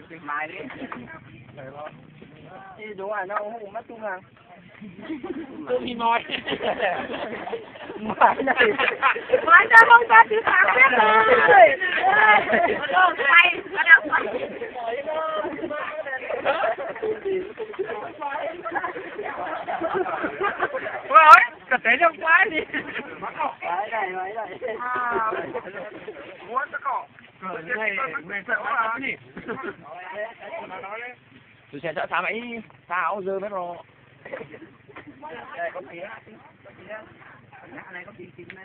Tìm mai đi. Đi đúng rồi, nó không mất chung hàng. Tôi đi moi. Mai này. Mai ra không ta chữ thằng biết rồi. Nó hay, nó đang hay. Ôi, cả thế trong quá đi. Đấy này. Muốn nó cỏ. Người sợ quá gì? Tôi sẽ sợ sao mày sao dơ mất rồi. Đây có tí á. Nhà này có tí này.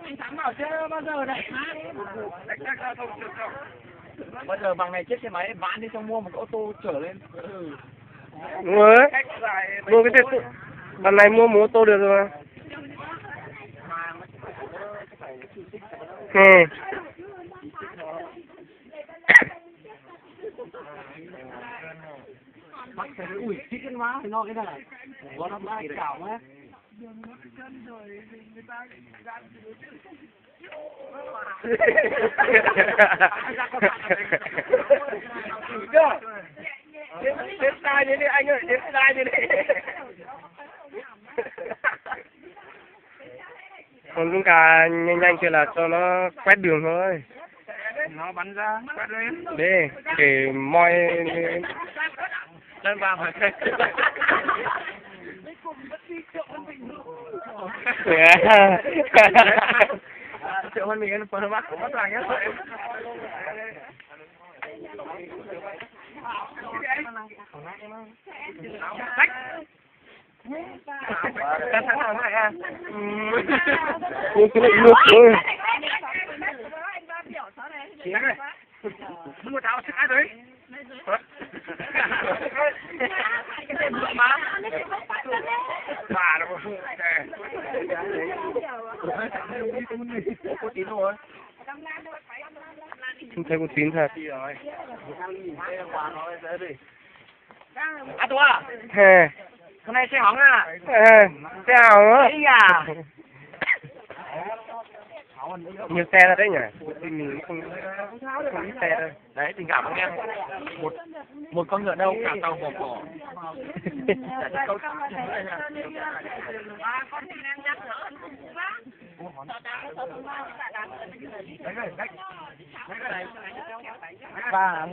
Anh Thắng bảo chưa bao giờ đấy. Bao giờ bằng này chiếc xe máy vãn đi xong mua một ô tô trở lên. Mua mua cái tiền lần này mua ô tô được rồi mà. Bắt cái ủi chít cái má thì nó cái này. Có nó ba cảo má. Đến sai đi anh ơi, đến sai đi. Còn chúng ta nhanh kia là cho nó quét đường thôi. Nó bắn ra, quét lên. Đi, để moi Lên vào phải cây. Triệu hơn mình phần mắt của mắt vàng nhé. Sách. Cái thằng nào này à? nhưng cái này nước thôi. Chị ơi. Mua tháo sức ai đấy? Cái má. Bà đâu. Có tí thôi. Không thấy con tín thật. À tôi à? Hè. Hôm nay xe hỏng à? Xe hỏng á. Ấy à? Nhiều xe ra đấy nhỉ? Mình không ít xe đâu. Đấy, tình cảm anh em. Một con ngựa đâu cả tàu bỏ cỏ. Và